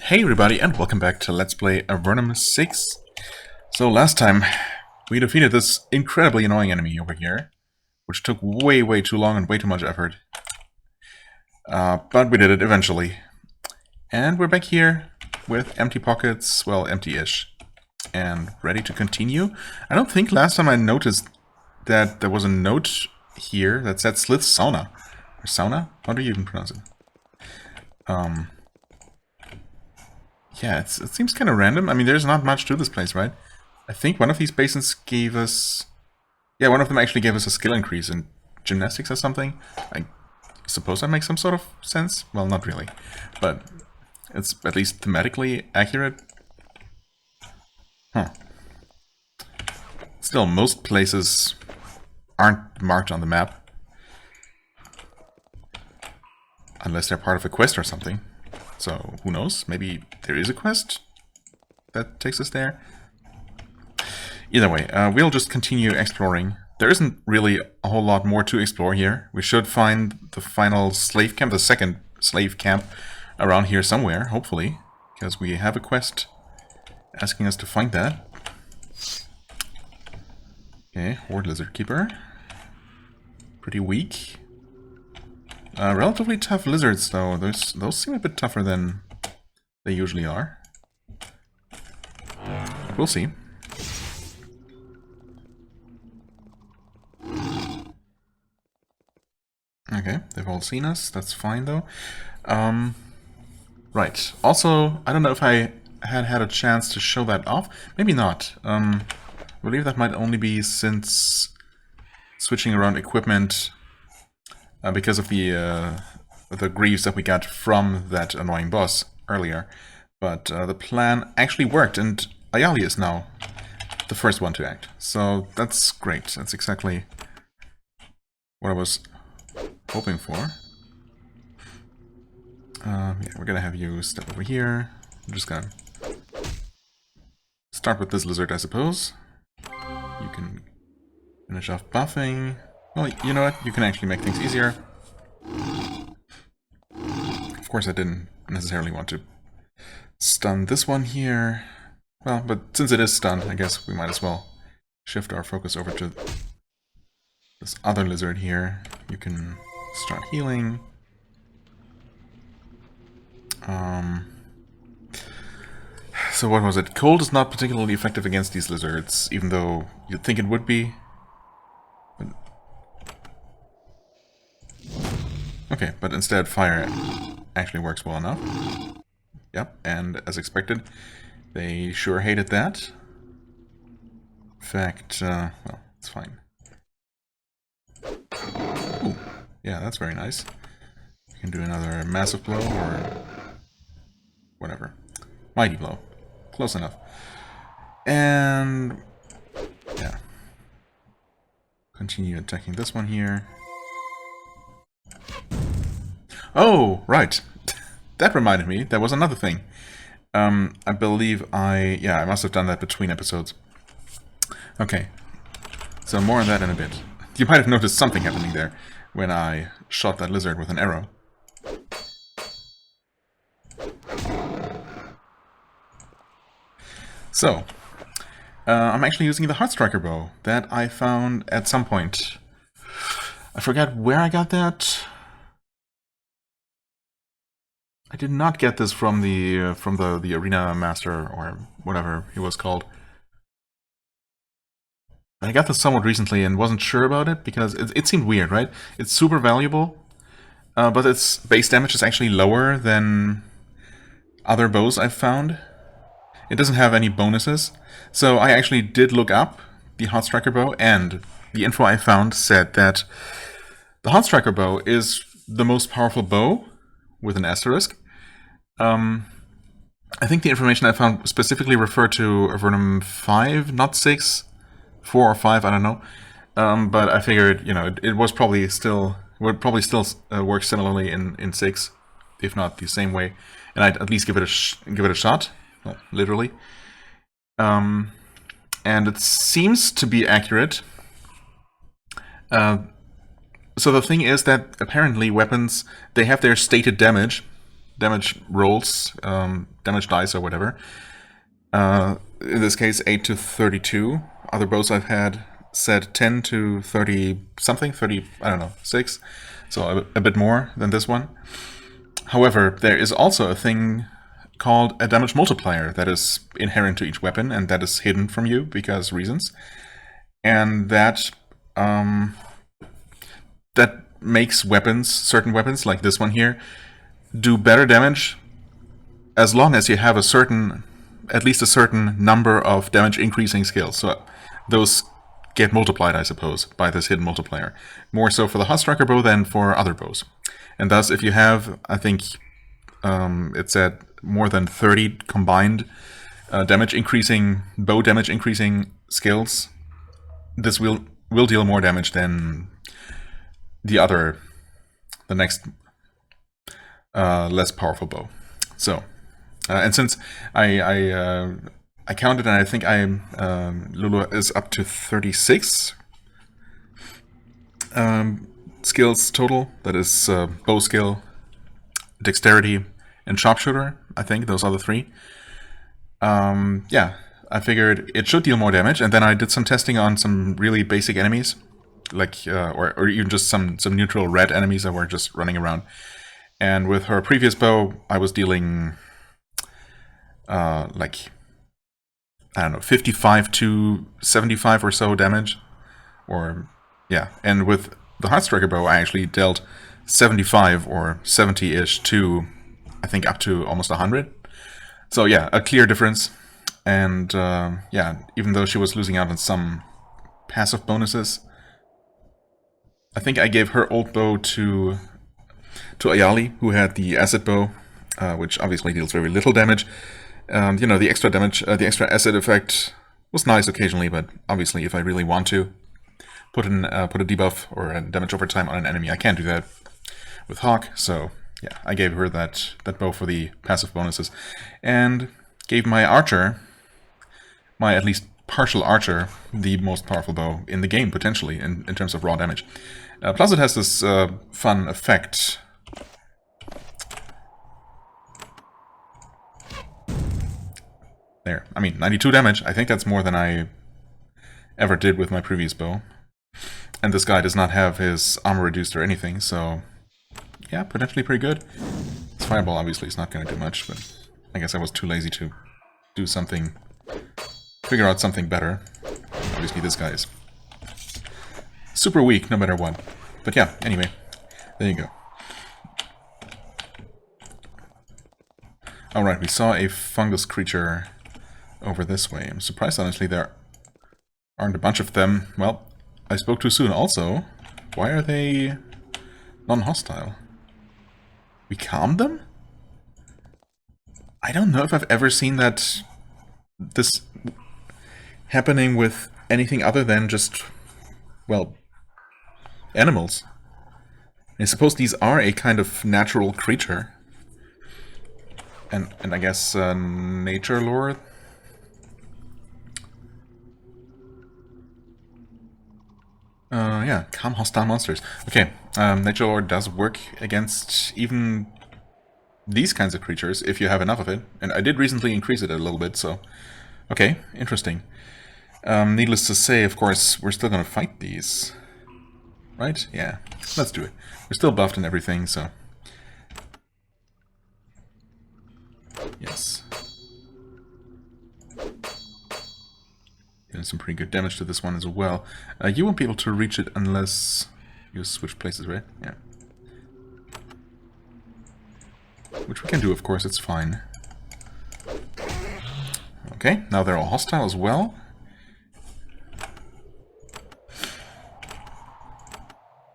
Hey everybody, and welcome back to Let's Play Avernum 6. So last time, we defeated this incredibly annoying enemy over here, which took way too long and way too much effort. But we did it eventually. And we're back here with empty pockets, well, empty-ish, and ready to continue. I don't think last time I noticed that there was a note here that said Slith Sauna. Or Sauna? How do you even pronounce it? Yeah, it seems kind of random. I mean, there's not much to this place, right? I think one of these basins gave us... Yeah, one of them actually gave us a skill increase in gymnastics or something. I suppose that makes some sort of sense. Well, not really. But it's at least thematically accurate. Huh. Still, most places aren't marked on the map. Unless they're part of a quest or something. So, who knows? Maybe there is a quest that takes us there? Either way, we'll just continue exploring. There isn't really a whole lot more to explore here. We should find the final slave camp, the second slave camp, around here somewhere, hopefully. Because we have a quest asking us to find that. Okay, Horde Lizard Keeper. Pretty weak. Relatively tough lizards, though. Those seem a bit tougher than they usually are. We'll see. Okay, they've all seen us. That's fine, though. Right. Also, I don't know if I had a chance to show that off. Maybe not. I believe that might only be since switching around equipment... because of the greaves that we got from that annoying boss earlier. But the plan actually worked, and Ayali is now the first one to act. So that's great. That's exactly what I was hoping for. Yeah, we're gonna have you step over here. I'm just gonna start with this lizard, I suppose. You can finish off buffing. Well, you know what? You can actually make things easier. Of course, I didn't necessarily want to stun this one here. Well, but since it is stunned, I guess we might as well shift our focus over to this other lizard here. You can start healing. So what was it? Cold is not particularly effective against these lizards, even though you'd think it would be. Okay, but instead fire actually works well enough. Yep, and as expected, they sure hated that. In fact, well, it's fine. Ooh, yeah, that's very nice. You can do another massive blow or whatever. Mighty blow. Close enough. And yeah. Continue attacking this one here. Oh, right. That reminded me, there was another thing. I believe I must have done that between episodes. Okay, so more on that in a bit. You might have noticed something happening there when I shot that lizard with an arrow. So, I'm actually using the Heartstriker bow that I found at some point. I forgot where I got that. I did not get this from the arena master or whatever he was called. I got this somewhat recently and wasn't sure about it because it seemed weird, right? It's super valuable, but its base damage is actually lower than other bows I've found. It doesn't have any bonuses, so I actually did look up the Heartstriker bow, and the info I found said that the Heartstriker bow is the most powerful bow, with an asterisk. I think the information I found specifically referred to Avernum 5, not 6, 4 or 5, I don't know. But I figured, you know, it would probably still work similarly in 6, if not the same way, and I'd at least give it a shot, well, literally. And it seems to be accurate. So the thing is that apparently weapons, they have their stated damage, damage rolls, damage dice or whatever. In this case, 8 to 32. Other bows I've had said 10 to 30 something, 30, I don't know, 6. So a bit more than this one. However, there is also a thing called a damage multiplier that is inherent to each weapon, and that is hidden from you because reasons. And that that makes weapons, certain weapons like this one here, do better damage as long as you have a certain, at least a certain number of damage increasing skills. So those get multiplied, I suppose, by this hidden multiplier. More so for the Hot Striker bow than for other bows. And thus, if you have, I think it said more than 30 combined damage increasing, bow damage increasing skills, this will deal more damage than the next less powerful bow. So, and since I counted, and I think Lulu is up to 36 skills total. That is bow skill, dexterity, and sharpshooter. I think those are the 3. Yeah, I figured it should deal more damage, and then I did some testing on some really basic enemies, like or even just some neutral red enemies that were just running around. And with her previous bow, I was dealing like, I don't know, 55 to 75 or so damage, or yeah. And with the Hot Striker bow, I actually dealt 75 or 70-ish to, I think, up to almost 100. So yeah, a clear difference. And yeah, even though she was losing out on some passive bonuses, I think I gave her old bow to Ayali, who had the acid bow, which obviously deals very little damage. You know, the extra damage, the extra acid effect was nice occasionally, but obviously if I really want to put a debuff or a damage over time on an enemy, I can't do that with Hawk. So yeah, I gave her that bow for the passive bonuses, and gave my archer, my at least partial archer, the most powerful bow in the game, potentially, in terms of raw damage. Plus it has this fun effect. There, I mean, 92 damage. I think that's more than I ever did with my previous bow. And this guy does not have his armor reduced or anything, so yeah, potentially pretty good. This fireball obviously is not going to do much, but I guess I was too lazy to do something, figure out something better. Obviously this guy is super weak no matter what. But yeah, anyway, there you go. Alright, we saw a fungus creature over this way. I'm surprised, honestly, there aren't a bunch of them. Well, I spoke too soon also. Why are they non-hostile? We calmed them? I don't know if I've ever seen this happening with anything other than just, well, animals. I suppose these are a kind of natural creature. And I guess nature lore. Yeah, calm hostile monsters. Okay, nature lore does work against even these kinds of creatures if you have enough of it. And I did recently increase it a little bit, so okay, interesting. Needless to say, of course, we're still gonna fight these, right? Yeah, let's do it. We're still buffed and everything, so yes. Doing some pretty good damage to this one as well. You won't be able to reach it unless you switch places, right? Yeah. Which we can do, of course, it's fine. Okay, now they're all hostile as well.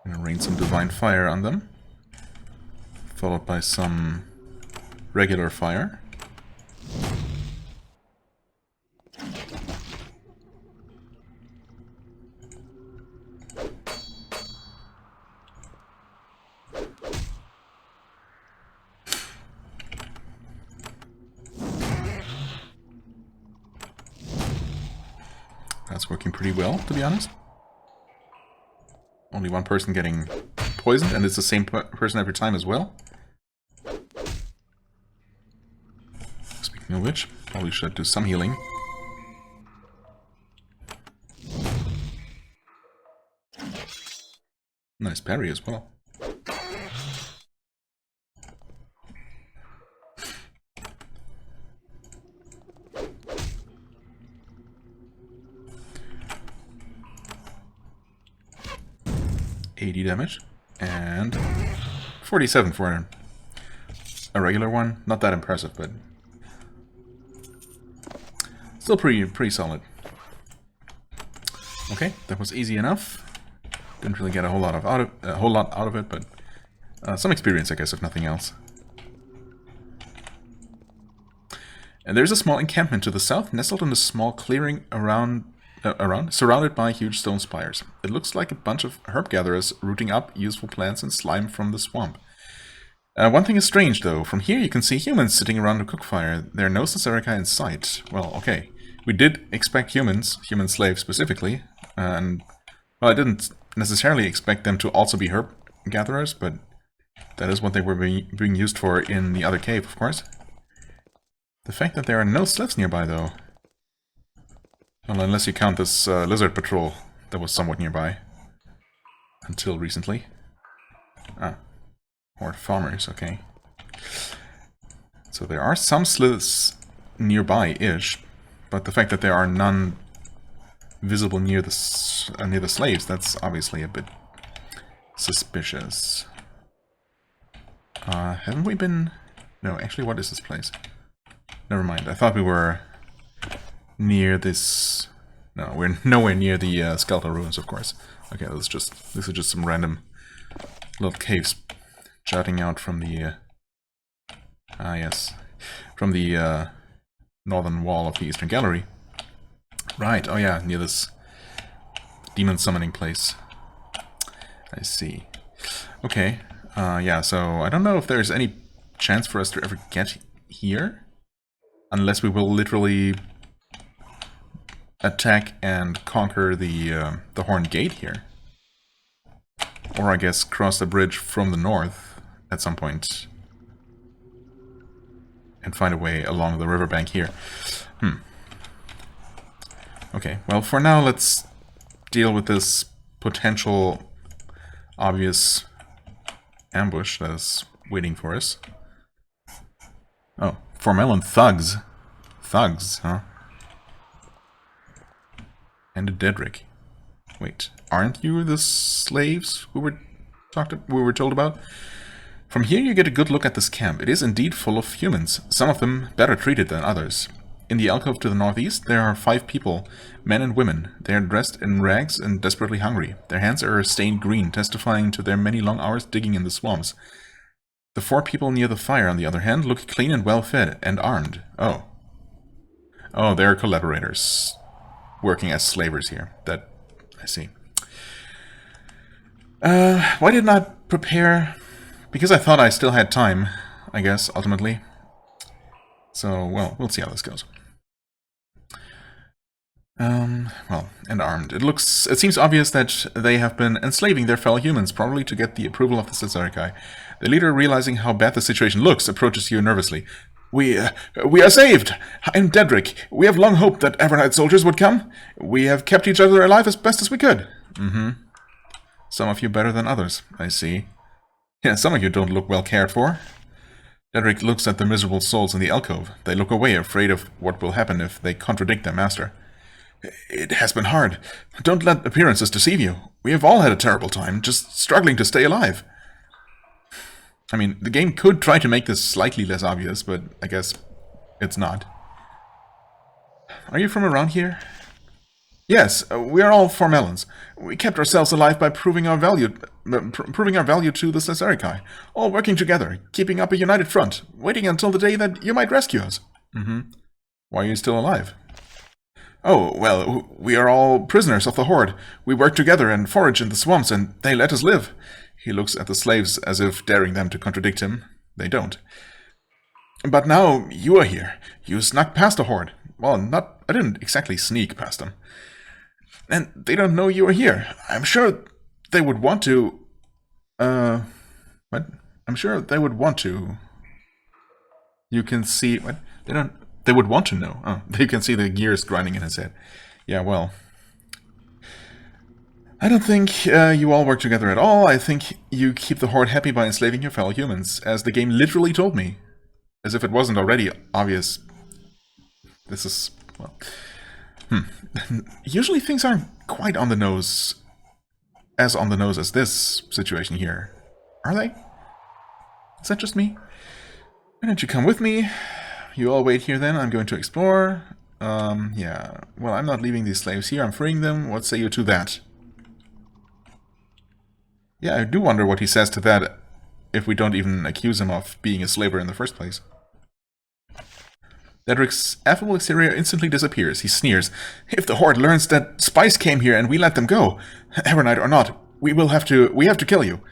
I'm gonna rain some divine fire on them, followed by some regular fire. That's working pretty well, to be honest. Only one person getting poisoned, and it's the same person every time as well. Speaking of which, probably should do some healing. Nice parry as well. $80 damage and 47 for a regular one. Not that impressive, but still pretty solid. Okay, that was easy enough. Didn't really get a whole lot out of it, but some experience, I guess, if nothing else. And there's a small encampment to the south, nestled in a small clearing surrounded by huge stone spires. It looks like a bunch of herb gatherers rooting up useful plants and slime from the swamp. One thing is strange, though. From here you can see humans sitting around a cookfire. There are no Sasarika in sight. Well, okay. We did expect human slaves specifically, and well, I didn't necessarily expect them to also be herb gatherers, but that is what they were being used for in the other cave, of course. The fact that there are no slips nearby, though. Well, unless you count this lizard patrol that was somewhat nearby. Until recently. Ah. Or farmers, okay. So there are some sliths nearby-ish, but the fact that there are none visible near the slaves, that's obviously a bit suspicious. Haven't we been... No, actually, what is this place? Never mind, I thought we were near this... No, we're nowhere near the skeletal ruins, of course. Okay, this is just some random little caves jutting out from the... yes. From the northern wall of the Eastern Gallery. Right, oh yeah, near this demon summoning place. I see. Okay, yeah, so I don't know if there's any chance for us to ever get here. Unless we will literally attack and conquer the Horned Gate here. Or I guess cross the bridge from the north at some point. And find a way along the riverbank here. Okay, well for now let's deal with this potential obvious ambush that is waiting for us. Oh, Formelon thugs. Thugs, huh? And a Dedrick. Wait, aren't you the slaves we were told about? From here you get a good look at this camp. It is indeed full of humans, some of them better treated than others. In the alcove to the northeast, there are 5 people, men and women. They are dressed in rags and desperately hungry. Their hands are stained green, testifying to their many long hours digging in the swamps. The 4 people near the fire, on the other hand, look clean and well-fed, and armed. Oh. Oh, they're collaborators. Working as slavers here. That... I see. Why did not prepare... Because I thought I still had time, I guess, ultimately. So, well, we'll see how this goes. Well, and armed. It seems obvious that they have been enslaving their fellow humans, probably to get the approval of the Sasarikai. The leader, realizing how bad the situation looks, approaches you nervously. We are saved! I'm Dedrick. We have long hoped that Avernite soldiers would come. We have kept each other alive as best as we could. Some of you better than others, I see. Yeah, some of you don't look well cared for. Dedrick looks at the miserable souls in the alcove. They look away, afraid of what will happen if they contradict their master. It has been hard. Don't let appearances deceive you. We have all had a terrible time, just struggling to stay alive. I mean, the game could try to make this slightly less obvious, but I guess it's not. Are you from around here? Yes, we are all Formelons. We kept ourselves alive by proving our value to the Sasarikai, all working together, keeping up a united front, waiting until the day that you might rescue us. Why are you still alive? Oh, well, we are all prisoners of the Horde. We work together and forage in the swamps, and they let us live. He looks at the slaves as if daring them to contradict him. They don't. But now you are here. You snuck past the Horde. Well, I didn't exactly sneak past them. And they don't know you are here. I'm sure they would want to... What? I'm sure they would want to... You can see... What? They they would want to know. Oh, you can see the gears grinding in his head. Yeah, well, I don't think you all work together at all. I think you keep the Horde happy by enslaving your fellow humans, as the game literally told me. As if it wasn't already obvious. This is, well... Usually things aren't quite on the nose, as on the nose as this situation here. Are they? Is that just me? Why don't you come with me? You all wait here then, I'm going to explore. Yeah. Well, I'm not leaving these slaves here, I'm freeing them. What say you to that? Yeah, I do wonder what he says to that, if we don't even accuse him of being a slaver in the first place. Dedric's affable exterior instantly disappears. He sneers. If the Horde learns that spies came here and we let them go, Evernight or not, we have to kill you.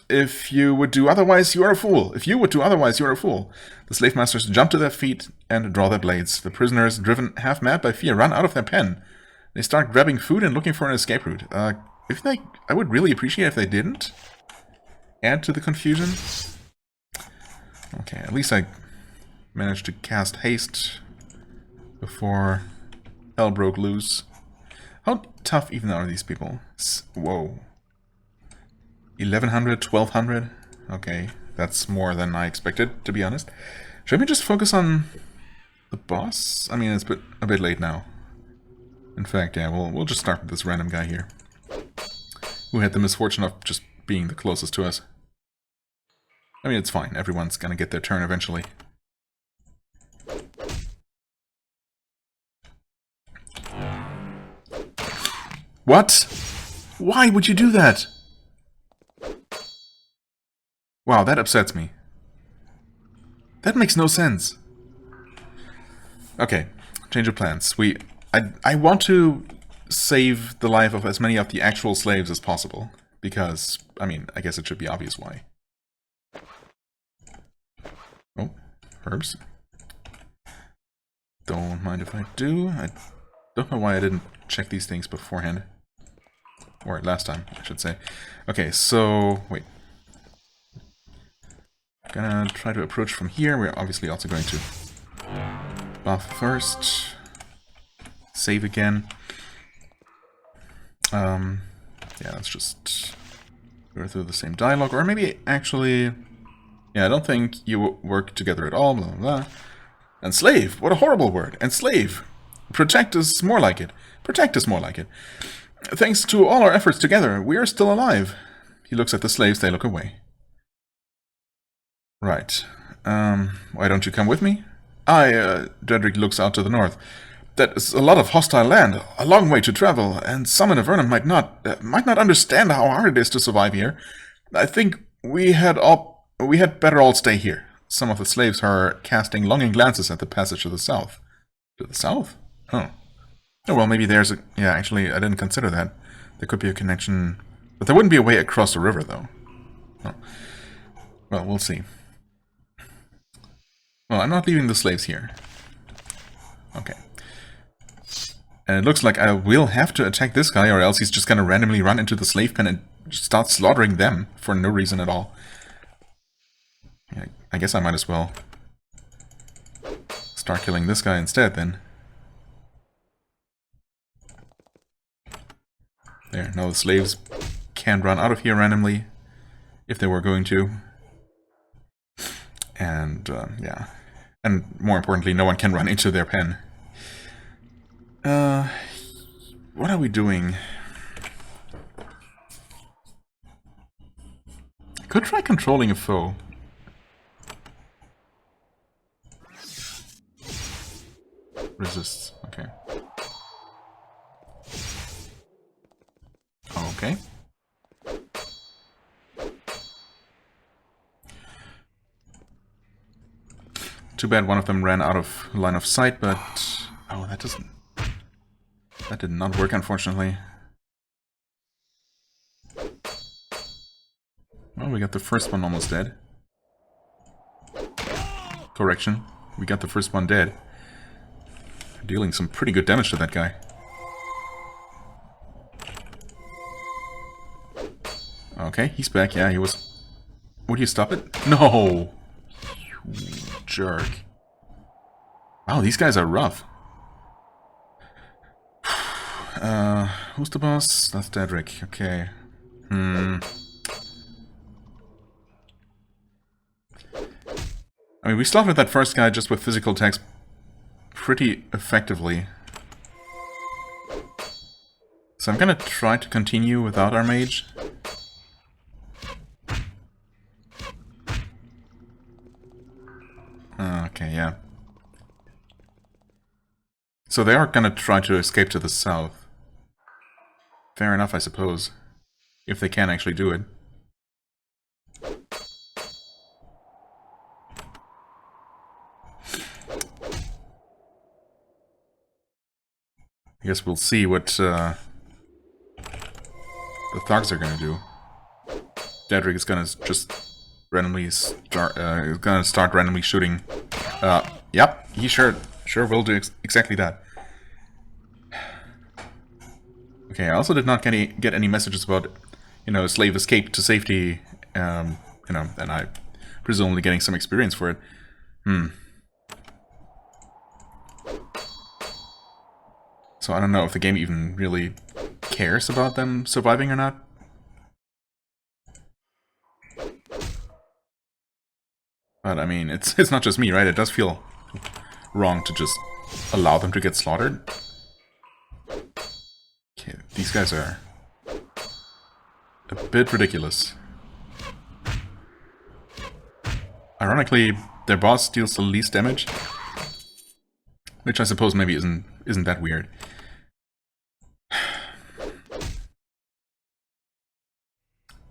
If you would do otherwise, you are a fool. If you would do otherwise, you are a fool. The slave masters jump to their feet and draw their blades. The prisoners, driven half mad by fear, run out of their pen. They start grabbing food and looking for an escape route. I would really appreciate if they didn't add to the confusion. Okay, at least I managed to cast haste before hell broke loose. How tough even are these people? Whoa. 1100, 1200? Okay, that's more than I expected, to be honest. Should we just focus on the boss? I mean, it's a bit late now. In fact, yeah, we'll just start with this random guy here, who had the misfortune of just being the closest to us. I mean, it's fine. Everyone's gonna get their turn eventually. What? Why would you do that? Wow, that upsets me. That makes no sense. Okay, change of plans. I want to save the life of as many of the actual slaves as possible. Because, I mean, I guess it should be obvious why. Oh, herbs. Don't mind if I do. I don't know why I didn't check these things beforehand. Or last time, I should say. Okay, so, wait. Gonna try to approach from here. We're obviously also going to buff first. Save again. Yeah, let's just go through the same dialogue. Or maybe, actually... Yeah, I don't think you work together at all, blah, blah, blah. Enslave! What a horrible word! Enslave! Protect is more like it. Protect is more like it. Thanks to all our efforts together, we are still alive. He looks at the slaves, they look away. Right. Why don't you come with me? Dedrick looks out to the north. That is a lot of hostile land, a long way to travel, and some in Avernum might not understand how hard it is to survive here. I think we had better all stay here. Some of the slaves are casting longing glances at the passage to the south. To the south? Oh. Oh, well, maybe there's a... Yeah, actually, I didn't consider that. There could be a connection... But there wouldn't be a way across the river, though. Oh. Well, we'll see. Well, I'm not leaving the slaves here. Okay. And it looks like I will have to attack this guy, or else he's just gonna randomly run into the slave pen and start slaughtering them for no reason at all. Yeah, I guess I might as well start killing this guy instead, then. There, now the slaves can't run out of here randomly, if they were going to. And, yeah. And more importantly, no one can run into their pen. What are we doing? Could try controlling a foe. Resists, okay. Okay. Too bad one of them ran out of line of sight, but... Oh, that did not work, unfortunately. Well, we got the first one almost dead. Correction. We got the first one dead. Dealing some pretty good damage to that guy. Okay, he's back. Yeah, he was... Would you stop it? No! You jerk. Wow, these guys are rough. Who's the boss? That's Dedrick. Okay. I mean, we slaughtered that first guy just with physical attacks pretty effectively. So I'm gonna try to continue without our mage. Okay, yeah. So they are gonna try to escape to the south. Fair enough, I suppose. If they can actually do it. I guess we'll see what the thugs are gonna do. Dedrick is gonna just randomly start randomly shooting. Yep, he sure will do exactly that. Okay, I also did not get any messages about, slave escape to safety, and I presumably getting some experience for it. So I don't know if the game even really cares about them surviving or not. But I mean, it's not just me, right? It does feel wrong to just allow them to get slaughtered. Okay, these guys are a bit ridiculous. Ironically, their boss deals the least damage, which I suppose maybe isn't that weird.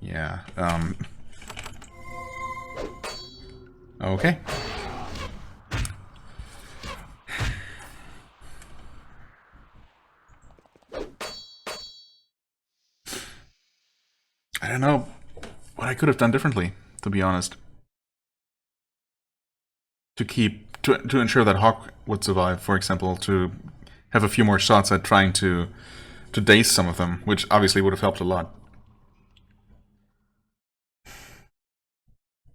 Yeah. Okay. I don't know what I could have done differently, to be honest. To ensure that Hawk would survive, for example, to have a few more shots at trying to daze some of them, which obviously would have helped a lot.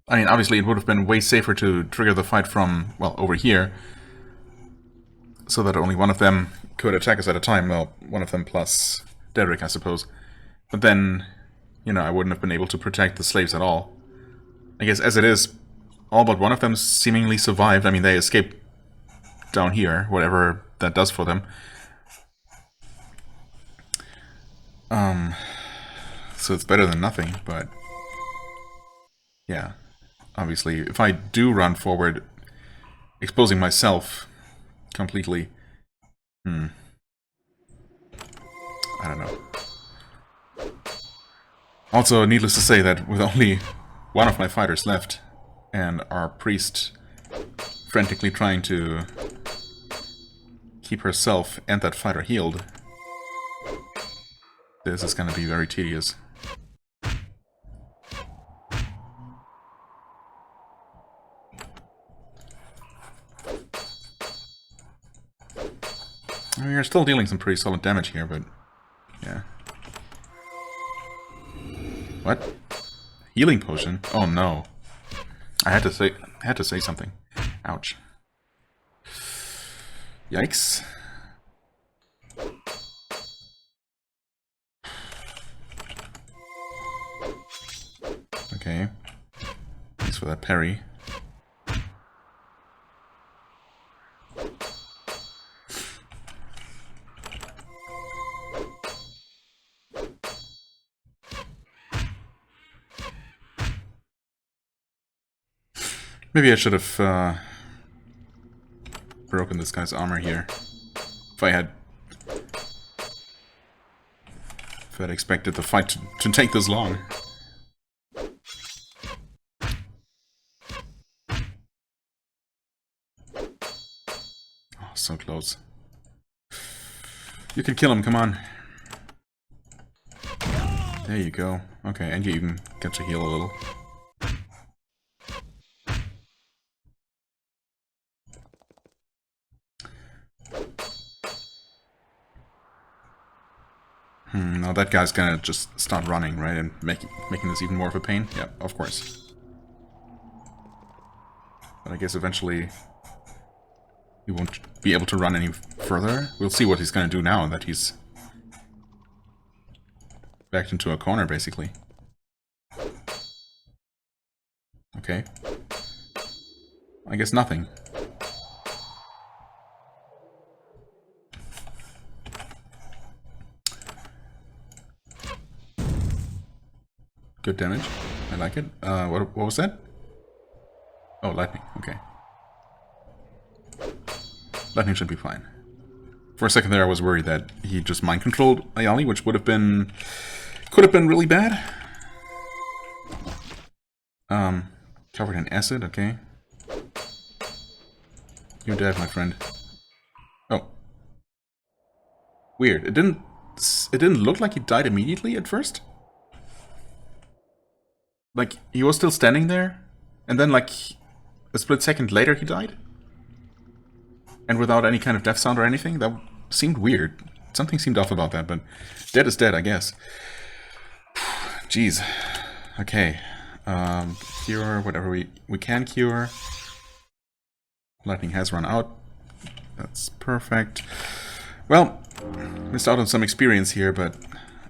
I mean, obviously it would have been way safer to trigger the fight from, well, over here, so that only one of them could attack us at a time. Well, one of them plus Dedrick, I suppose. But then, I wouldn't have been able to protect the slaves at all. I guess as it is, all but one of them seemingly survived. I mean, they escaped down here, whatever that does for them. So it's better than nothing, but yeah. Obviously, if I do run forward, exposing myself completely, I don't know. Also, needless to say that with only one of my fighters left, and our priest frantically trying to keep herself and that fighter healed, this is gonna be very tedious. I mean, we're still dealing some pretty solid damage here, but yeah. What? Healing potion? Oh no. I had to say something. Ouch. Yikes. Okay. Thanks for that parry. Maybe I should have broken this guy's armor here. If I had expected the fight to take this long. Oh, so close. You can kill him, come on. There you go. Okay, and you even get to heal a little. Now that guy's gonna just start running, right? And making this even more of a pain? Yep, of course. But I guess eventually he won't be able to run any further. We'll see what he's going to do now that he's backed into a corner, basically. Okay. I guess nothing. Good damage. I like it. What was that? Oh, lightning. Okay. Lightning should be fine. For a second there I was worried that he just mind-controlled Ayali, which would have been... could have been really bad. Covered in acid, okay. You're dead, my friend. Oh. Weird. It didn't look like he died immediately at first. Like, he was still standing there, and then, like, a split second later he died? And without any kind of death sound or anything? That seemed weird. Something seemed off about that, but dead is dead, I guess. Jeez. Okay. Cure whatever we can cure. Lightning has run out. That's perfect. Well, missed out on some experience here, but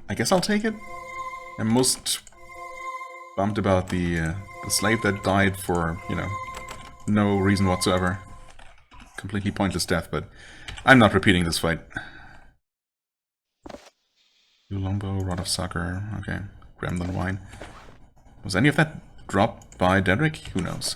I guess I'll take it. I'm most bummed about the slave that died for, you know, no reason whatsoever. Completely pointless death, but I'm not repeating this fight. Longbow, Rod of Sucker, okay. Gremlin Wine. Was any of that dropped by Dedrick? Who knows?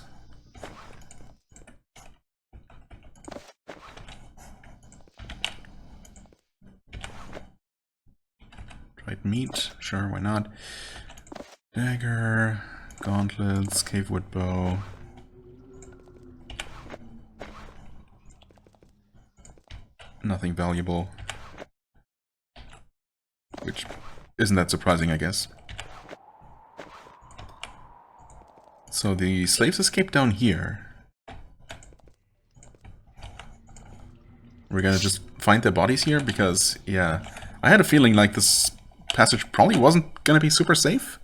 Dried meat, sure, why not? Dagger, gauntlets, cave wood bow. Nothing valuable. Which isn't that surprising, I guess. So the slaves escaped down here. We're gonna just find their bodies here because, yeah, I had a feeling like this passage probably wasn't gonna be super safe.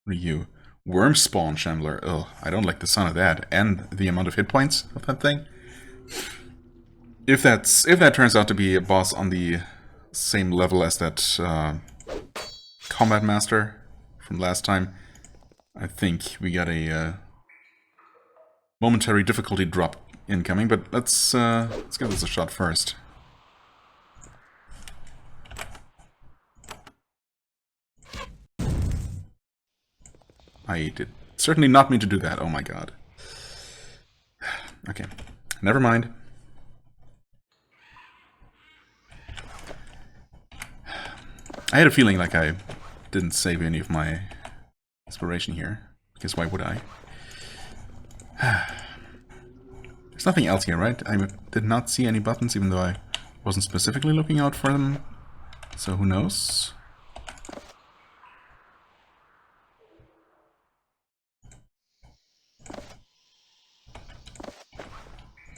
Ryu. Worm spawn shambler. Ugh, I don't like the sound of that. And the amount of hit points of that thing. If that turns out to be a boss on the same level as that combat master from last time, I think we got a momentary difficulty drop incoming. But let's give this a shot first. I did certainly not mean to do that. Oh my god. Okay, never mind. I had a feeling like I didn't save any of my inspiration here, because why would I? There's nothing else here, right? I did not see any buttons, even though I wasn't specifically looking out for them. So who knows?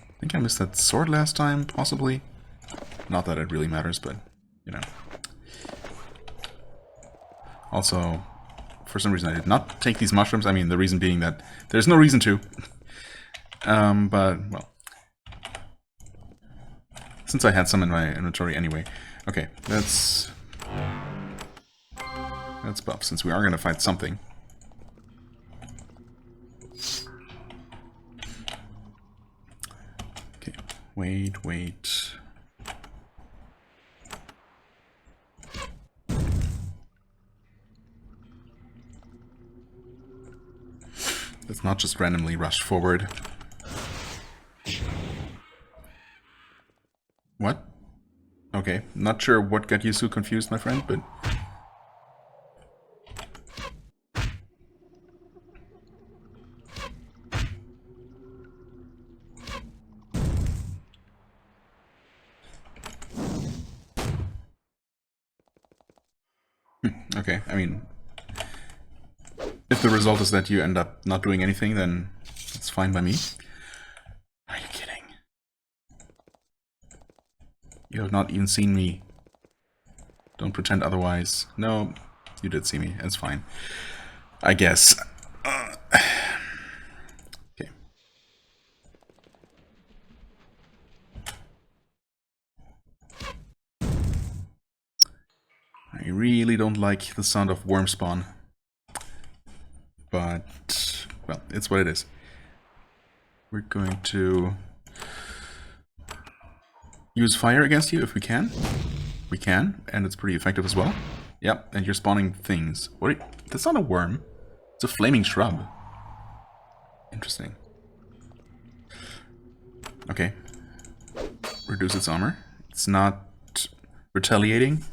I think I missed that sword last time, possibly. Not that it really matters, but, you know. Also, for some reason I did not take these mushrooms. I mean, the reason being that there's no reason to. But, well. Since I had some in my inventory anyway. Okay, let's buff, since we are going to fight something. Okay, wait. Let's not just randomly rush forward. What? Okay, not sure what got you so confused, my friend, but... Okay, I mean... if the result is that you end up not doing anything, then it's fine by me. Are you kidding? You have not even seen me. Don't pretend otherwise. No, you did see me. It's fine. I guess. really don't like the sound of worm spawn. But, well, it's what it is. We're going to use fire against you if we can. We can, and it's pretty effective as well. Yep, and you're spawning things. What are you, that's not a worm. It's a flaming shrub. Interesting. Okay. Reduce its armor. It's not retaliating.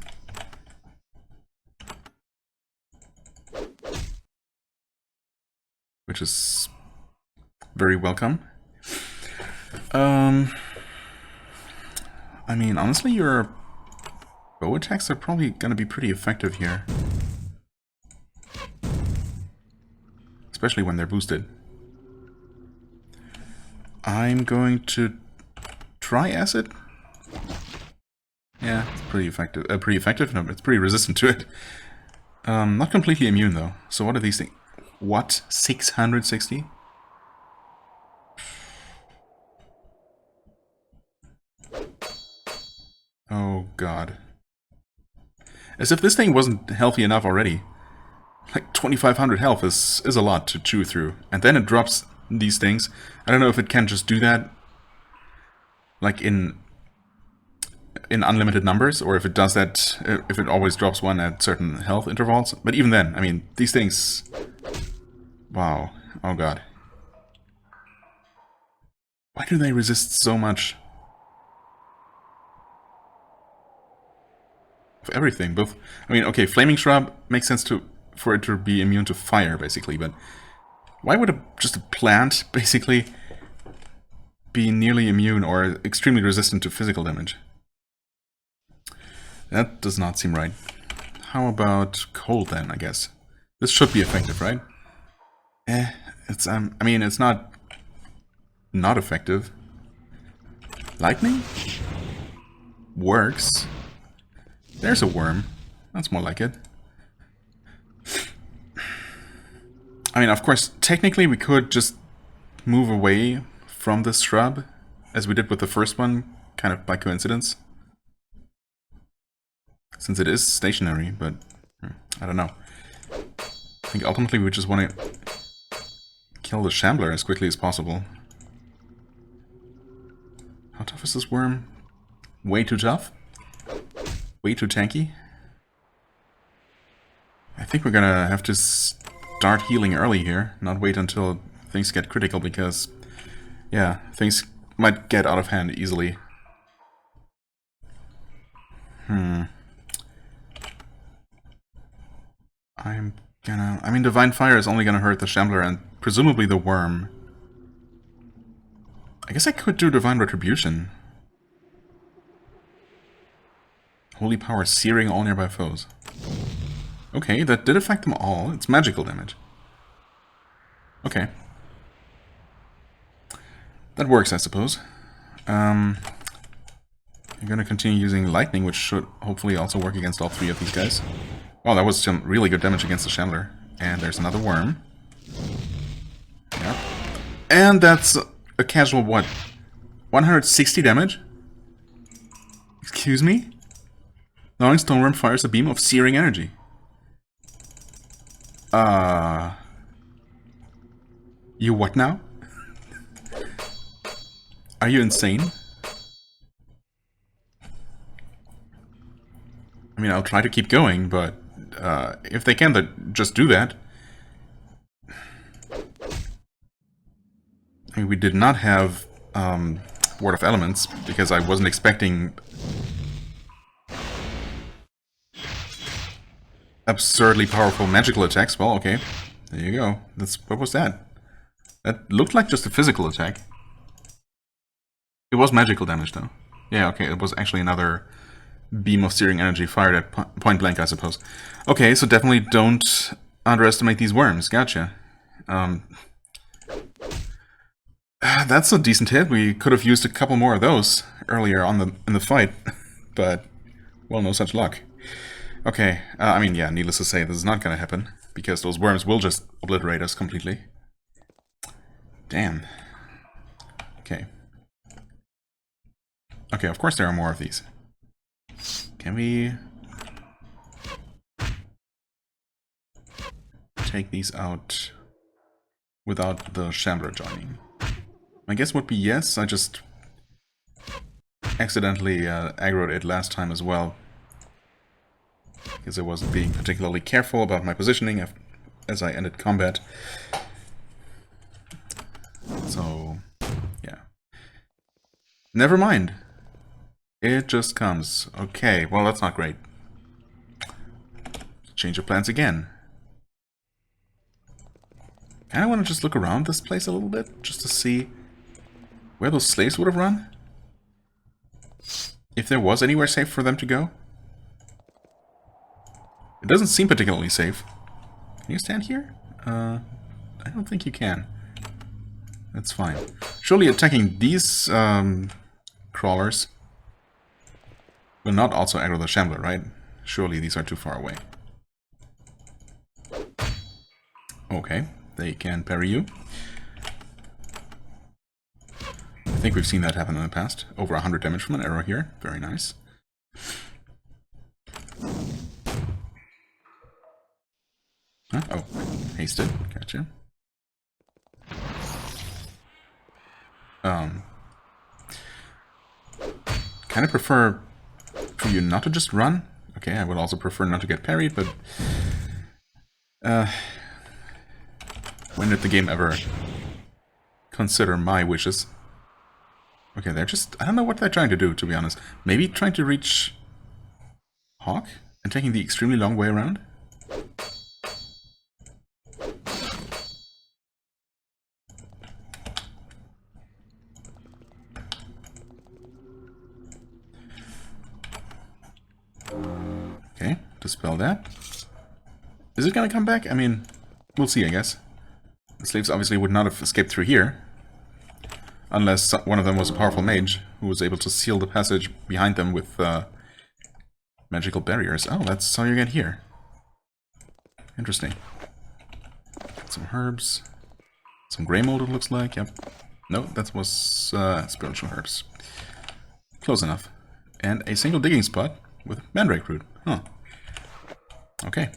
Which is very welcome. I mean, honestly, your bow attacks are probably going to be pretty effective here. Especially when they're boosted. I'm going to try acid. Yeah, it's pretty effective. Pretty effective? No, it's pretty resistant to it. Not completely immune, though. So what are these things? What? 660? Oh, God. As if this thing wasn't healthy enough already. Like, 2,500 health is a lot to chew through. And then it drops these things. I don't know if it can just do that, like, in unlimited numbers, or if it does that, if it always drops one at certain health intervals. But even then, I mean, these things... Wow. Oh, God. Why do they resist so much? Of everything, both... I mean, okay, Flaming Shrub makes sense for it to be immune to fire, basically, but... Why would just a plant, basically, be nearly immune or extremely resistant to physical damage? That does not seem right. How about cold, then, I guess? This should be effective, right? It's, I mean, it's not effective. Lightning? Works. There's a worm. That's more like it. I mean, of course, technically we could just move away from this shrub, as we did with the first one, kind of by coincidence. Since it is stationary, but I don't know. I think ultimately we just want to kill the Shambler as quickly as possible. How tough is this worm? Way too tough? Way too tanky? I think we're gonna have to start healing early here, not wait until things get critical, because, yeah, things might get out of hand easily. I mean, Divine Fire is only gonna hurt the Shambler and presumably the worm. I guess I could do Divine Retribution. Holy Power searing all nearby foes. Okay, that did affect them all. It's magical damage. Okay. That works, I suppose. I'm gonna continue using Lightning, which should hopefully also work against all three of these guys. Oh, that was some really good damage against the Shambler. And there's another worm. Yep. And that's a casual what? 160 damage? Excuse me? Gnawing Stoneworm fires a beam of searing energy. You what now? Are you insane? I mean, I'll try to keep going, but if they can, just do that. I mean, we did not have Word of Elements, because I wasn't expecting absurdly powerful magical attacks. Well, okay. There you go. What was that? That looked like just a physical attack. It was magical damage, though. Yeah, okay, it was actually another beam of searing energy fired at point blank, I suppose. Okay, so definitely don't underestimate these worms. Gotcha. That's a decent hit. We could have used a couple more of those earlier in the fight, but, well, no such luck. Okay, I mean, yeah, needless to say, this is not gonna happen, because those worms will just obliterate us completely. Damn. Okay. Okay, of course there are more of these. Can we... take these out without the Shambler joining? My guess would be yes. I just accidentally aggroed it last time as well, because I wasn't being particularly careful about my positioning as I ended combat. So, yeah. Never mind. It just comes. Okay, well that's not great. Change of plans again. I want to just look around this place a little bit, just to see where those slaves would have run. If there was anywhere safe for them to go. It doesn't seem particularly safe. Can you stand here? I don't think you can. That's fine. Surely attacking these crawlers will not also aggro the Shambler, right? Surely these are too far away. Okay, they can parry you. I think we've seen that happen in the past. Over 100 damage from an arrow here. Very nice. Huh? Oh, hasted. Gotcha. Kind of prefer for you not to just run. Okay, I would also prefer not to get parried, but when did the game ever consider my wishes? Okay, they're just... I don't know what they're trying to do, to be honest. Maybe trying to reach Hawk and taking the extremely long way around? Okay, dispel that. Is it gonna come back? I mean, we'll see, I guess. The slaves obviously would not have escaped through here. Unless one of them was a powerful mage who was able to seal the passage behind them with magical barriers. Oh, that's how you get here. Interesting. Some herbs. Some grey mold, it looks like. Yep. No, that was spiritual herbs. Close enough. And a single digging spot with mandrake root. Huh. Okay.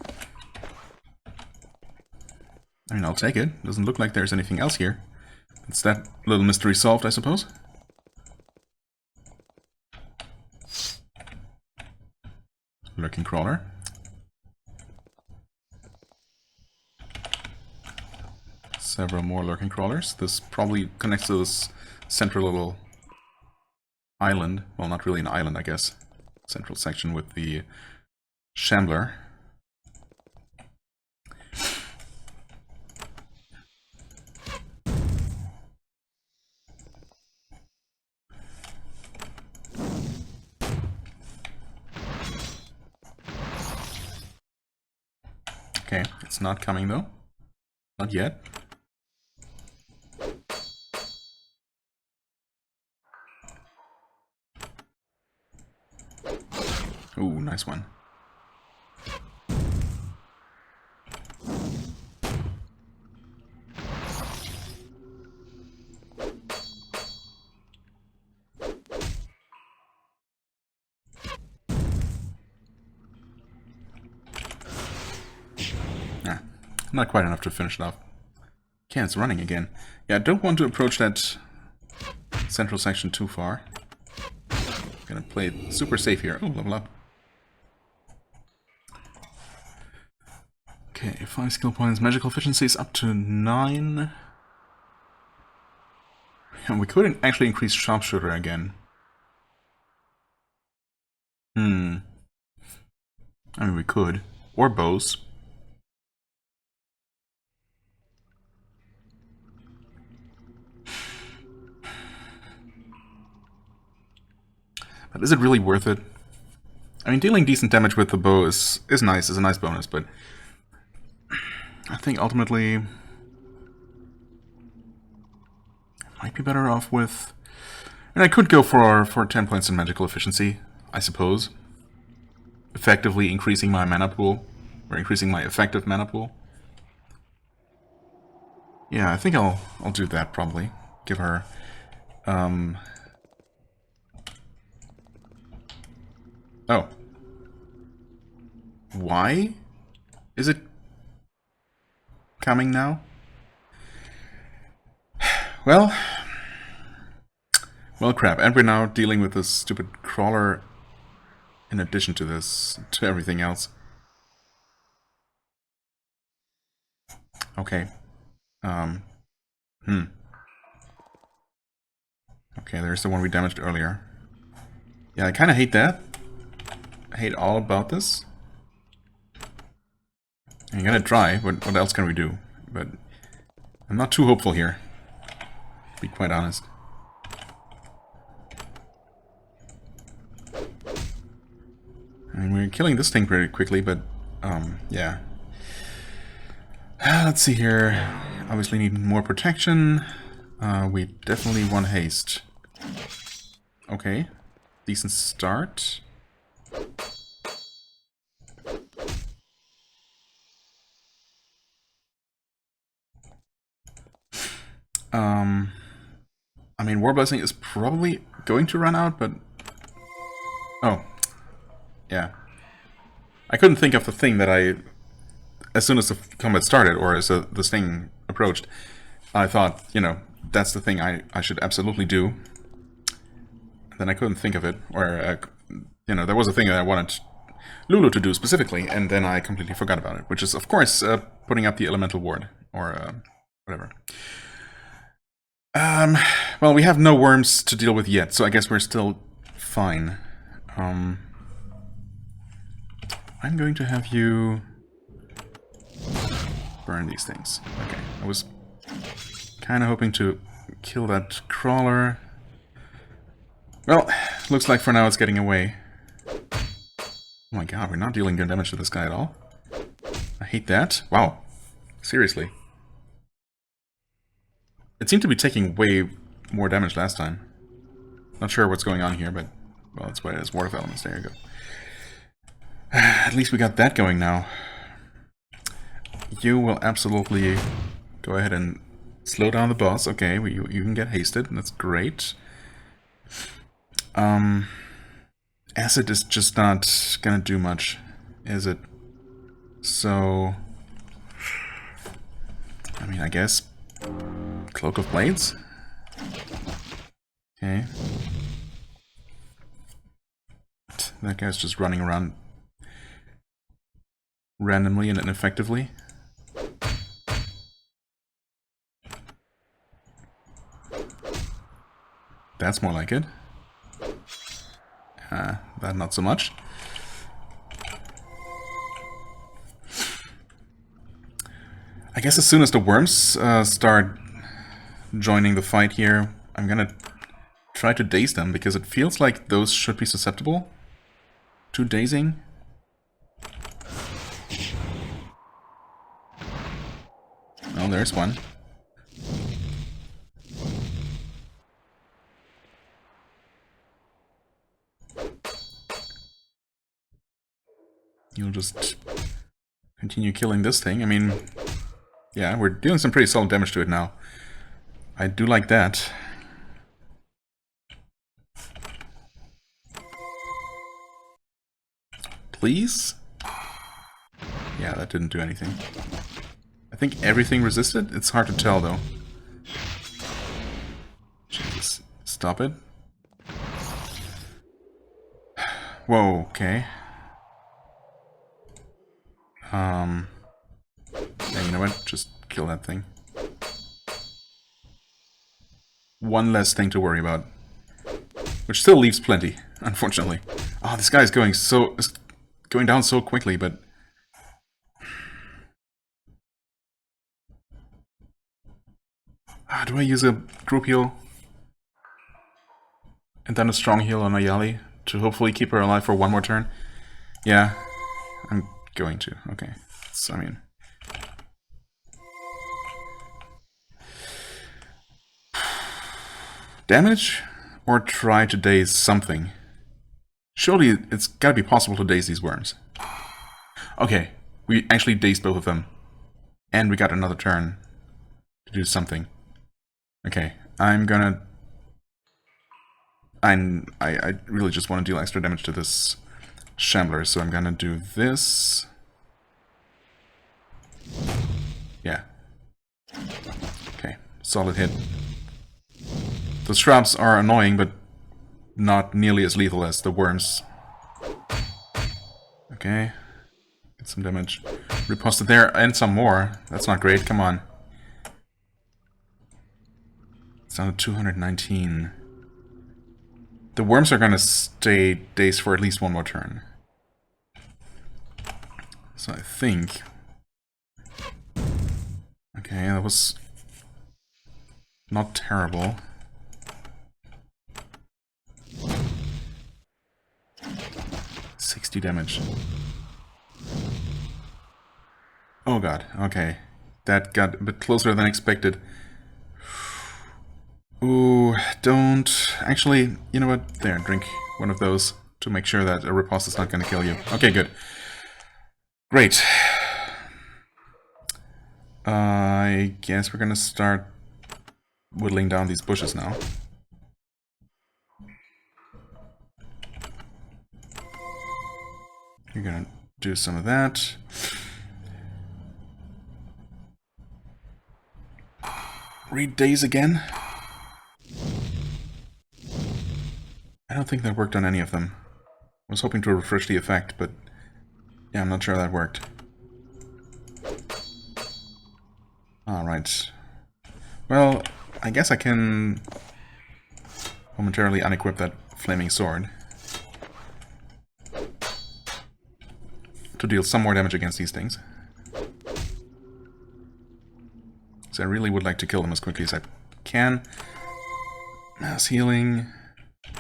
I mean, I'll take it. Doesn't look like there's anything else here. It's that little mystery solved, I suppose. Lurking crawler. Several more lurking crawlers. This probably connects to this central little island. Well, not really an island, I guess. Central section with the Shambler. Okay, it's not coming though. Not yet. Ooh, nice one. Not quite enough to finish it off. Okay, it's running again. Yeah, I don't want to approach that central section too far. Gonna play it super safe here. Oh, level up. Okay, 5 skill points. Magical efficiency is up to 9. And we could actually increase sharpshooter again. I mean, we could. Or bows. But is it really worth it? I mean, dealing decent damage with the bow is nice, is a nice bonus, but I think ultimately I might be better off with... And I could go for 10 points in magical efficiency, I suppose. Effectively increasing my mana pool, or increasing my effective mana pool. Yeah, I think I'll do that probably. Give her Oh. Why is it coming now. Well, crap. And we're now dealing with this stupid crawler in addition to this, to everything else. Okay. Okay, there's the one we damaged earlier. Yeah, I kind of hate that. I hate all about this. I'm gonna try. What else can we do? But I'm not too hopeful here, to be quite honest. I mean, we're killing this thing pretty quickly, but yeah. Let's see here. Obviously need more protection. We definitely want haste. Okay. Decent start. I mean, War Blessing is probably going to run out, but... Oh. Yeah. I couldn't think of the thing that I... As soon as the combat started, or as this thing approached, I thought, you know, that's the thing I should absolutely do. Then I couldn't think of it, or, you know, there was a thing that I wanted Lulu to do specifically, and then I completely forgot about it, which is, of course, putting up the elemental ward, or whatever. Well, we have no worms to deal with yet, so I guess we're still fine. I'm going to have you burn these things. Okay, I was kind of hoping to kill that crawler. Well, looks like for now it's getting away. Oh my god, we're not dealing good damage to this guy at all. I hate that. Wow. Seriously. It seemed to be taking way more damage last time. Not sure what's going on here, but... Well, that's what it is. War of Elements. There you go. At least we got that going now. You will absolutely go ahead and slow down the boss. Okay, you can get hasted. That's great. Acid is just not gonna do much, is it? So... I mean, I guess... Cloak of Blades? Okay. That guy's just running around randomly and ineffectively. That's more like it. That not so much. I guess as soon as the worms start joining the fight here, I'm gonna try to daze them, because it feels like those should be susceptible to dazing. Oh, there's one. You'll just continue killing this thing. I mean, yeah, we're doing some pretty solid damage to it now. I do like that. Please? Yeah, that didn't do anything. I think everything resisted? It's hard to tell, though. Jesus. Stop it. Whoa, okay. Yeah, you know what? Just kill that thing. One less thing to worry about. Which still leaves plenty, unfortunately. Oh, this guy's going down so quickly, but... do I use a group heal? And then a strong heal on Ayali to hopefully keep her alive for one more turn? Yeah, I'm going to. Okay. So, I mean... Damage? Or try to daze something? Surely it's gotta be possible to daze these worms. Okay, we actually dazed both of them. And we got another turn to do something. Okay, I'm gonna... I really just want to deal extra damage to this Shambler, so I'm gonna do this. Yeah, solid hit. The shrubs are annoying, but not nearly as lethal as the worms. Okay. Get some damage. Riposted there, and some more. That's not great, come on. It's down to 219. The worms are gonna stay dazed for at least one more turn. So I think... Okay, that was not terrible. $60 damage. Oh god, okay. That got a bit closer than expected. Ooh, don't... Actually, you know what? There, drink one of those to make sure that a riposte is not going to kill you. Okay, good. Great. I guess we're going to start whittling down these bushes now. You're going to do some of that. Read days again. I don't think that worked on any of them. I was hoping to refresh the effect, but yeah, I'm not sure that worked. Alright. Well, I guess I can momentarily unequip that flaming sword to deal some more damage against these things. So I really would like to kill them as quickly as I can. Mass healing.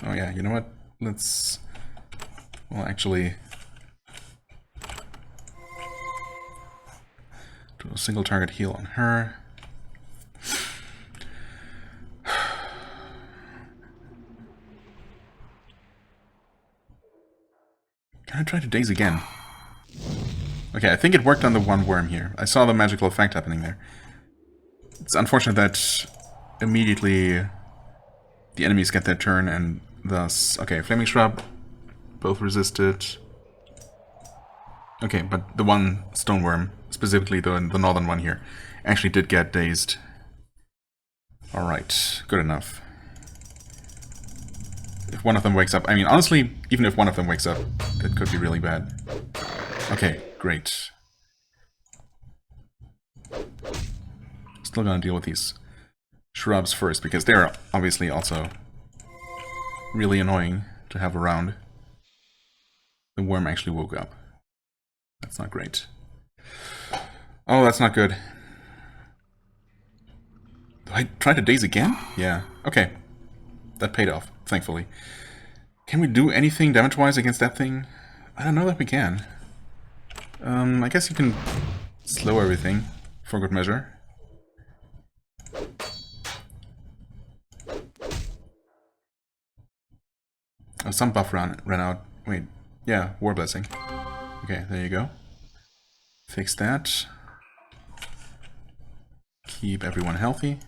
Oh yeah, you know what? Let's... Well, actually... do a single target heal on her. Can I try to daze again? Okay, I think it worked on the one worm here. I saw the magical effect happening there. It's unfortunate that immediately the enemies get their turn and thus... Okay, Flaming Shrub, both resisted. Okay, but the one stone worm, specifically the northern one here, actually did get dazed. Alright, good enough. If one of them wakes up... I mean, honestly, even if one of them wakes up, it could be really bad. Okay, great. Still gonna deal with these shrubs first, because they're obviously also really annoying to have around. The worm actually woke up. That's not great. Oh, that's not good. Do I try to daze again? Yeah. Okay. That paid off, thankfully. Can we do anything damage-wise against that thing? I don't know that we can. I guess you can slow everything for good measure. Oh, some buff ran out. Wait, yeah, War Blessing. Okay, there you go. Fix that. Keep everyone healthy.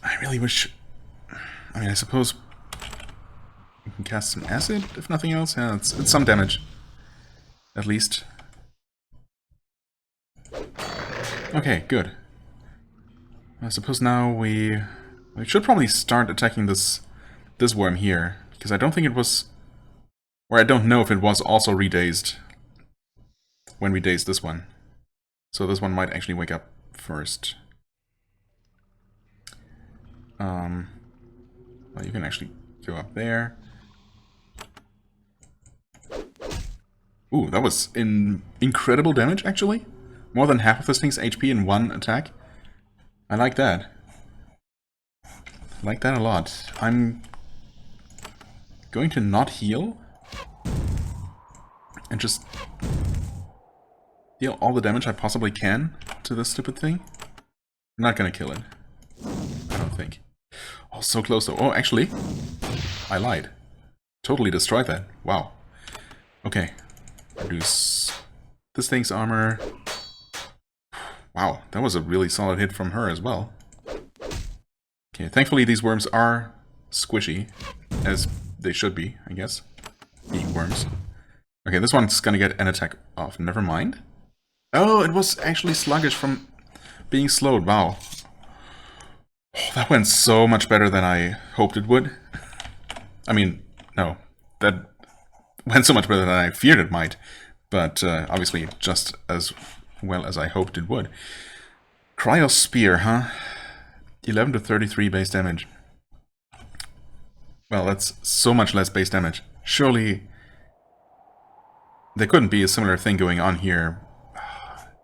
I really wish... I mean, I suppose we can cast some acid, if nothing else. Yeah, it's some damage. At least. Okay, good. I suppose now we should probably start attacking this worm here, because I don't think it was... Or I don't know if it was also redazed when we dazed this one. So this one might actually wake up first. Well, you can actually go up there. Ooh, that was incredible damage, actually. More than half of this thing's HP in one attack. I like that. I like that a lot. I'm going to not heal. And just deal all the damage I possibly can to this stupid thing. I'm not gonna kill it. I don't think. Oh, so close though. Oh, actually, I lied. Totally destroyed that. Wow. Okay. Reduce this thing's armor. Wow, that was a really solid hit from her as well. Okay, thankfully these worms are squishy, as they should be, I guess. Being worms. Okay, this one's gonna get an attack off. Never mind. Oh, it was actually sluggish from being slowed, wow. Oh, that went so much better than I hoped it would. I mean, no. That went so much better than I feared it might. But obviously just as well as I hoped it would. Cryos Spear, huh? 11 to 33 base damage. Well, that's so much less base damage. Surely there couldn't be a similar thing going on here.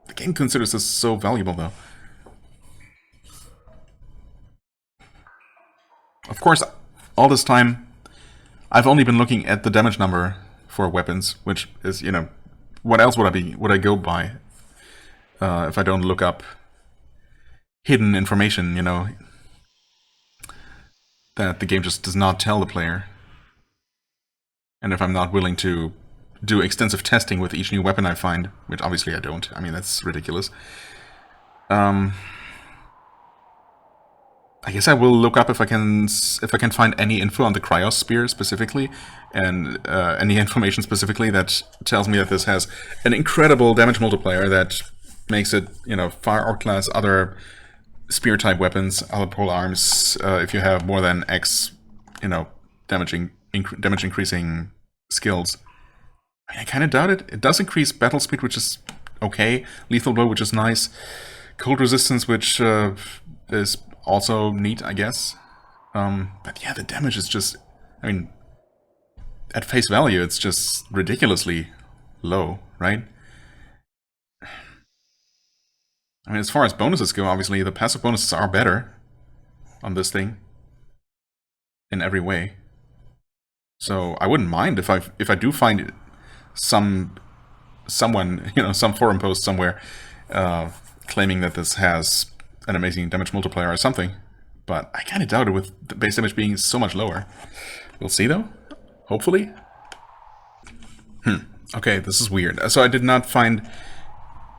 The game considers this so valuable, though. Of course, all this time, I've only been looking at the damage number for weapons, which is, you know, what else would I go by if I don't look up hidden information, you know, that the game just does not tell the player. And if I'm not willing to do extensive testing with each new weapon I find, which obviously I don't. I mean, that's ridiculous. I guess I will look up if I can find any info on the Cryos Spear specifically, and any information specifically that tells me that this has an incredible damage multiplier that makes it, you know, far outclass other spear-type weapons, other pole arms, if you have more than X, you know, damage increasing skills. I mean, I kind of doubt it. It does increase battle speed, which is okay. Lethal blow, which is nice. Cold resistance, which is also neat, I guess. But yeah, the damage is just, I mean, at face value, it's just ridiculously low, right? I mean, as far as bonuses go, obviously, the passive bonuses are better on this thing in every way. So I wouldn't mind if I do find someone, you know, some forum post somewhere claiming that this has an amazing damage multiplier or something. But I kind of doubt it with the base damage being so much lower. We'll see, though. Hopefully. Okay, this is weird. So I did not find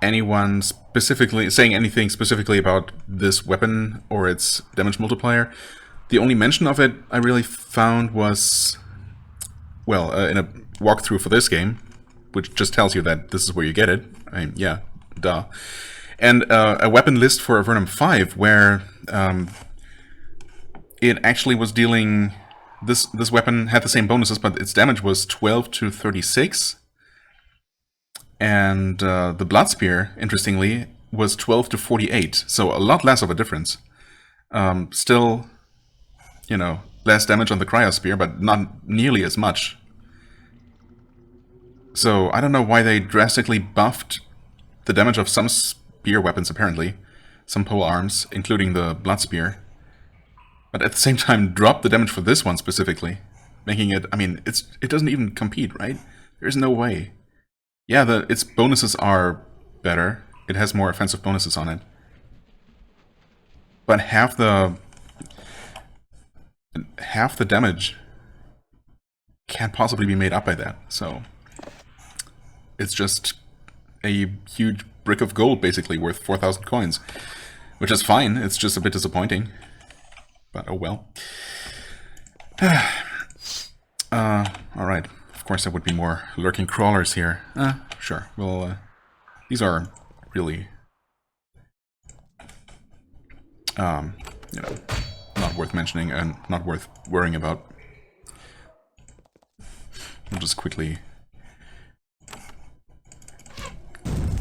anyone specifically saying anything specifically about this weapon or its damage multiplier. The only mention of it I really found was, well, in a walkthrough for this game, which just tells you that this is where you get it. I mean, yeah, duh. And a weapon list for Avernum 5, where it actually was dealing... This weapon had the same bonuses, but its damage was 12 to 36. And the Blood Spear, interestingly, was 12 to 48, so a lot less of a difference. Still, you know, less damage on the Cryos Spear, but not nearly as much. So I don't know why they drastically buffed the damage of some spear weapons, apparently. Some pole arms, including the Blood Spear. But at the same time dropped the damage for this one specifically. Making it, I mean, it doesn't even compete, right? There's no way. Yeah, its bonuses are better. It has more offensive bonuses on it. But half the damage can't possibly be made up by that. So it's just a huge brick of gold, basically, worth 4,000 coins. Which is fine, it's just a bit disappointing. But oh well. Alright. Of course there would be more lurking crawlers here. Sure. Well, these are really, you know, not worth mentioning and not worth worrying about. We'll just quickly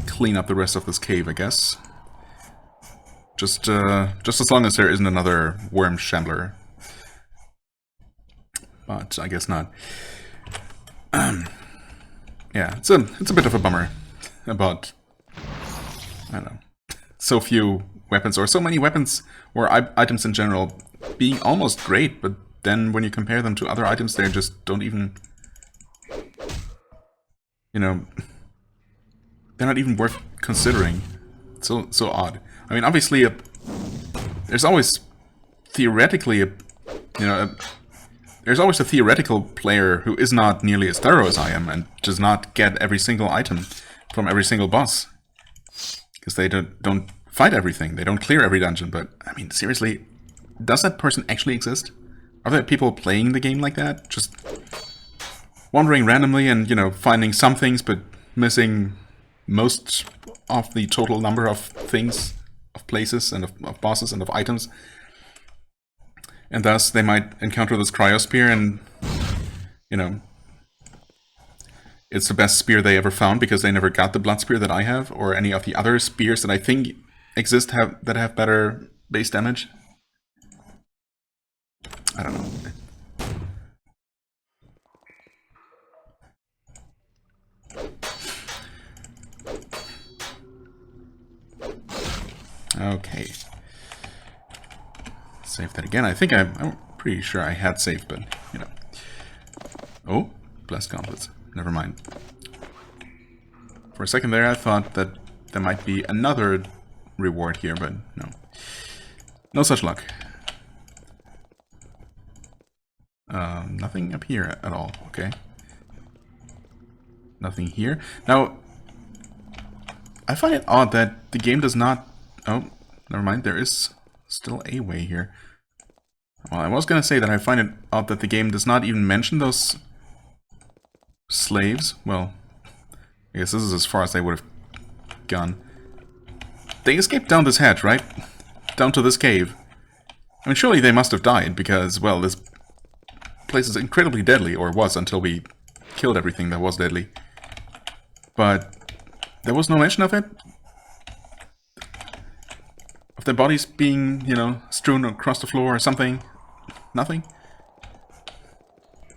clean up the rest of this cave, I guess. Just as long as there isn't another worm shambler. But I guess not. Yeah, it's a bit of a bummer about, I don't know, so few weapons, or so many weapons or items in general being almost great, but then when you compare them to other items, they just don't even, you know, they're not even worth considering. It's so odd. I mean, obviously, there's always theoretically there's always a theoretical player who is not nearly as thorough as I am and does not get every single item from every single boss. Because they don't fight everything, they don't clear every dungeon, but, I mean, seriously, does that person actually exist? Are there people playing the game like that? Just wandering randomly and, you know, finding some things, but missing most of the total number of things places and of bosses and of items. And thus they might encounter this Cryos spear and, you know, it's the best spear they ever found because they never got the blood spear that I have, or any of the other spears that I think exist that have better base damage. I don't know. Okay. Save that again. I think I'm pretty sure I had saved, but, you know. Oh, blessed gauntlets. Never mind. For a second there, I thought that there might be another reward here, but no. No such luck. Nothing up here at all. Okay. Nothing here. Now, I find it odd that the game does not... Oh, never mind. There is still a way here. Well, I was going to say that I find it odd that the game does not even mention those slaves. Well, I guess this is as far as they would have gone. They escaped down this hatch, right? Down to this cave. I mean, surely they must have died because, well, this place is incredibly deadly, or was until we killed everything that was deadly. But there was no mention of it. Of their bodies being, you know, strewn across the floor or something. Nothing.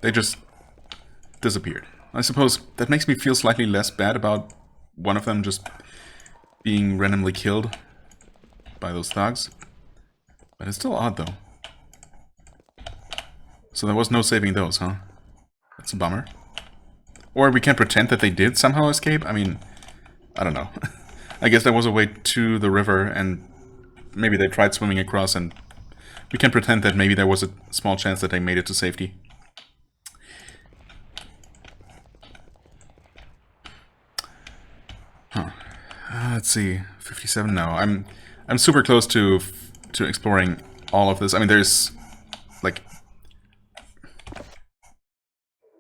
They just disappeared. I suppose that makes me feel slightly less bad about one of them just being randomly killed by those thugs. But it's still odd, though. So there was no saving those, huh? That's a bummer. Or we can pretend that they did somehow escape? I mean, I don't know. I guess there was a way to the river, and maybe they tried swimming across, and we can pretend that maybe there was a small chance that they made it to safety. Huh. Let's see. 57? No, I'm super close to exploring all of this. I mean, there's like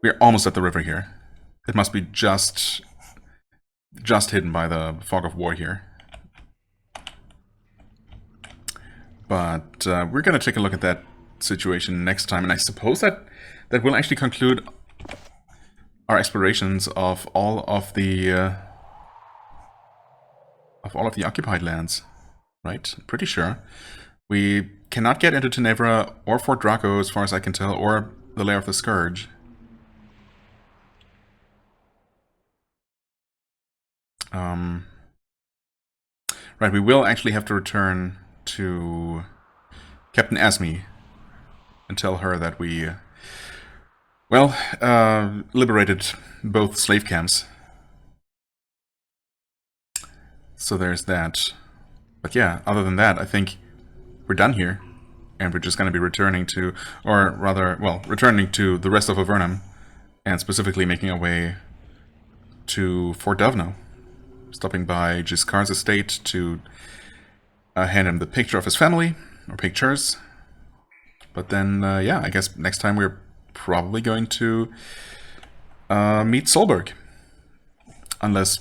we're almost at the river here. It must be just hidden by the fog of war here. But we're gonna take a look at that situation next time, and I suppose that will actually conclude our explorations of all of the occupied lands, right? I'm pretty sure. We cannot get into Tenebra or Fort Draco, as far as I can tell, or the Lair of the Scourge. Right, we will actually have to return to Captain Asmi and tell her that we, well, liberated both slave camps. So there's that. But yeah, other than that, I think we're done here. And we're just going to be returning to, or rather, well, returning to the rest of Avernum, and specifically making our way to Fort Dovno, stopping by Giscard's estate to hand him the picture of his family, or pictures. But then, yeah, I guess next time we're probably going to meet Solberg. Unless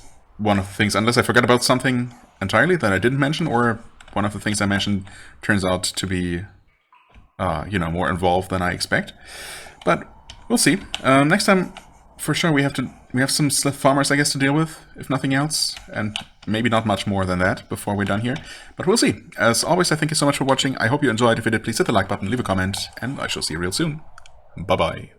I forgot about something entirely that I didn't mention, or one of the things I mentioned turns out to be, you know, more involved than I expect. But we'll see. Next time, for sure, we have some slith farmers, I guess, to deal with, if nothing else, and maybe not much more than that before we're done here. But we'll see. As always, I thank you so much for watching. I hope you enjoyed. If you did, please hit the like button, leave a comment, and I shall see you real soon. Bye-bye.